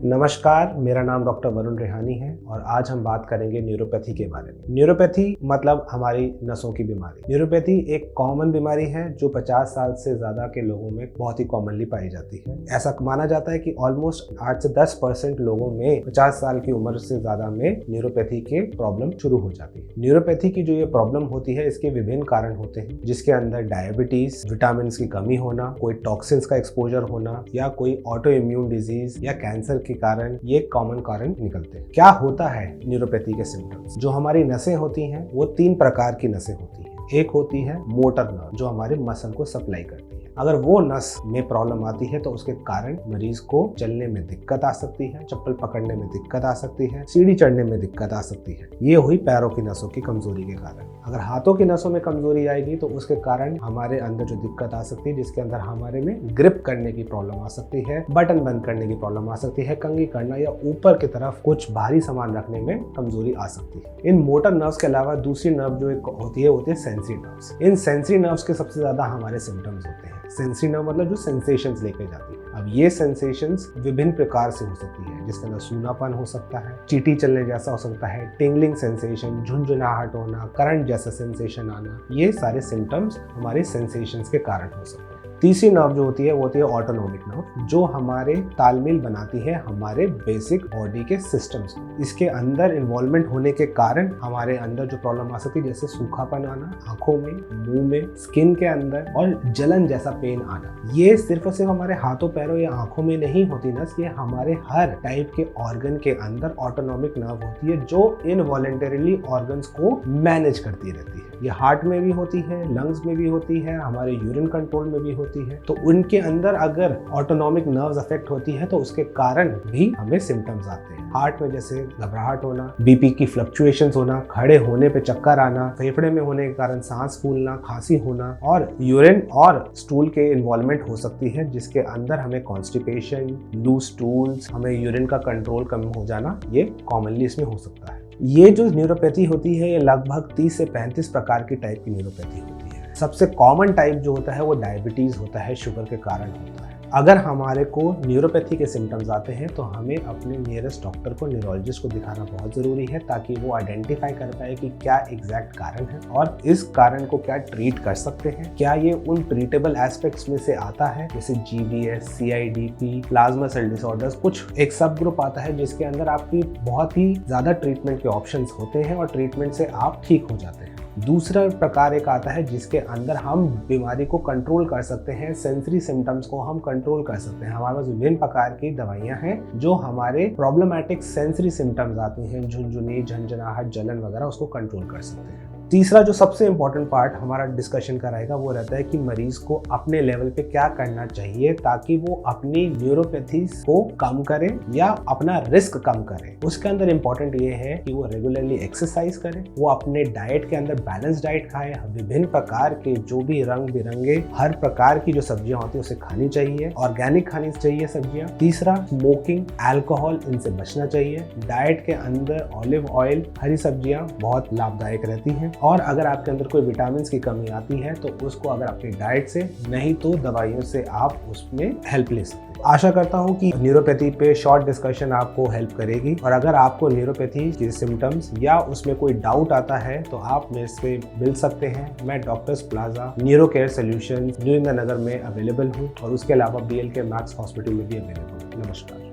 नमस्कार, मेरा नाम डॉक्टर वरुण रेहानी है और आज हम बात करेंगे न्यूरोपैथी के बारे में। न्यूरोपैथी मतलब हमारी नसों की बीमारी। न्यूरोपैथी एक कॉमन बीमारी है जो 50 साल से ज़्यादा के लोगों में बहुत ही कॉमनली पाई जाती है। ऐसा माना जाता है कि ऑलमोस्ट 8 से 10% लोगों में 50 साल की उम्र से ज़्यादा में न्यूरोपैथी के प्रॉब्लम शुरू हो जाती है। न्यूरोपैथी की जो ये प्रॉब्लम होती है, इसके विभिन्न कारण होते हैं, जिसके अंदर डायबिटीज, विटामिन की कमी होना, कोई टॉक्सिन्स का एक्सपोजर होना या कोई ऑटो इम्यून डिजीज या कैंसर के कारण ये कॉमन कारण निकलते हैं। क्या होता है न्यूरोपैथी के सिम्टम्स? जो हमारी नसें होती हैं वो 3 प्रकार की नसें होती हैं। एक होती है मोटर नर्व जो हमारे मसल को सप्लाई करती है। अगर वो नस में प्रॉब्लम आती है तो उसके कारण मरीज को चलने में दिक्कत आ सकती है, चप्पल पकड़ने में दिक्कत आ सकती है, सीढ़ी चढ़ने में दिक्कत आ सकती है। ये हुई पैरों की नसों की कमजोरी के कारण। अगर हाथों की नसों में कमजोरी आएगी तो उसके कारण हमारे अंदर जो दिक्कत आ सकती है, जिसके अंदर हमारे में ग्रिप करने की प्रॉब्लम आ सकती है, बटन बंद करने की प्रॉब्लम आ सकती है, कंघी करना या ऊपर की तरफ कुछ भारी सामान रखने में कमजोरी आ सकती है। इन मोटर नर्व्स के अलावा दूसरी नर्व जो एक होती है सेंसरी नर्व्स। इन सेंसरी नर्व्स के सबसे ज्यादा हमारे सिम्टम्स होते हैं। सेंसरी नर्व मतलब जो सेंसेशंस लेके जाती है। अब ये सेंसेशंस विभिन्न प्रकार से हो सकती है, जिसके अंदर सूनापन हो सकता है, चींटी चलने जैसा हो सकता है, टिंगलिंग सेंसेशन, झुंझुनाहट होना, करंट जैसा सेंसेशन आना, ये सारे सिम्टम्स हमारे सेंसेशंस के कारण हो सकते हैं। तीसरी नर्व जो होती है वो होती है ऑटोनोमिक नर्व, जो हमारे तालमेल बनाती है हमारे बेसिक बॉडी के सिस्टम्स। इसके अंदर इन्वॉल्वमेंट होने के कारण हमारे अंदर जो प्रॉब्लम आ सकती है, जैसे सूखापन आना आंखों में, मुंह में, स्किन के अंदर और जलन जैसा पेन आना। ये सिर्फ और सिर्फ हमारे हाथों पैरों या आंखों में नहीं होती नस, ये हमारे हर टाइप के ऑर्गन के अंदर ऑटोनोमिक नर्व होती है जो इनवॉलेंटरीली ऑर्गन्स को मैनेज करती रहती है। ये हार्ट में भी होती है, लंग्स में भी होती है, हमारे यूरिन कंट्रोल में भी होती है। तो उनके अंदर अगर ऑटोनोमिक नर्व्स अफेक्ट होती है तो उसके कारण भी हमें सिम्टम्स आते हैं। हार्ट में जैसे घबराहट होना, बीपी की फ्लक्चुएशंस होना, खड़े होने पे चक्कर आना, फेफड़े में होने के कारण सांस फूलना, खांसी होना और यूरिन और स्टूल के इन्वॉल्वमेंट हो सकती है, जिसके अंदर हमें कॉन्स्टिपेशन, लूज स्टूल्स, हमें यूरिन का कंट्रोल कम हो जाना, ये कॉमनली इसमें हो सकता है। ये जो न्यूरोपैथी होती है ये लगभग 30 से 35 प्रकार की टाइप की न्यूरोपैथी होती है। सबसे कॉमन टाइप जो होता है वो डायबिटीज होता है, शुगर के कारण होता है। अगर हमारे को न्यूरोपैथी के सिम्टम्स आते हैं तो हमें अपने नियरेस्ट डॉक्टर को, न्यूरोलॉजिस्ट को दिखाना बहुत ज़रूरी है, ताकि वो आइडेंटिफाई कर पाए कि क्या एग्जैक्ट कारण है और इस कारण को क्या ट्रीट कर सकते हैं। क्या ये उन ट्रीटेबल एस्पेक्ट्स में से आता है, जैसे GBS, CIDP, plasma cell disorders. कुछ एक सब ग्रुप आता है जिसके अंदर आपकी बहुत ही ज़्यादा ट्रीटमेंट के ऑप्शंस होते हैं और ट्रीटमेंट से आप ठीक हो जाते हैं। दूसरा प्रकार एक आता है जिसके अंदर हम बीमारी को कंट्रोल कर सकते हैं, सेंसरी सिम्टम्स को हम कंट्रोल कर सकते हैं। हमारे पास विभिन्न प्रकार की दवाइयां हैं जो हमारे प्रॉब्लमैटिक सेंसरी सिम्टम्स आती हैं, झुनझुनी, झंझनाहट, जलन वगैरह, उसको कंट्रोल कर सकते हैं। तीसरा जो सबसे इंपॉर्टेंट पार्ट हमारा डिस्कशन का रहेगा वो रहता है कि मरीज को अपने लेवल पे क्या करना चाहिए ताकि वो अपनी न्यूरोपैथी को कम करे या अपना रिस्क कम करे। उसके अंदर इंपॉर्टेंट ये है कि वो रेगुलरली एक्सरसाइज करे, वो अपने डाइट के अंदर बैलेंस डाइट खाए, विभिन्न प्रकार के जो भी रंग बिरंगे हर प्रकार की जो सब्जियां होती है उसे खानी चाहिए, ऑर्गेनिक खानी चाहिए सब्जियां। तीसरा, स्मोकिंग, अल्कोहल, इनसे बचना चाहिए। डाइट के अंदर ऑलिव ऑयल, हरी सब्जियां बहुत लाभदायक रहती हैं। और अगर आपके अंदर कोई विटामिन की कमी आती है तो उसको अगर अपनी डाइट से, नहीं तो दवाइयों से आप उसमें हेल्प ले सकते हैं। आशा करता हूँ कि न्यूरोपैथी पे शॉर्ट डिस्कशन आपको हेल्प करेगी और अगर आपको न्यूरोपैथी के सिम्टम्स या उसमें कोई डाउट आता है तो आप मेरे से मिल सकते हैं। मैं doctors plaza neuro care solutions new Indira Nagar में अवेलेबल हूँ और उसके अलावा BLK मैक्स हॉस्पिटल में भी अवेलेबल हूँ। नमस्कार।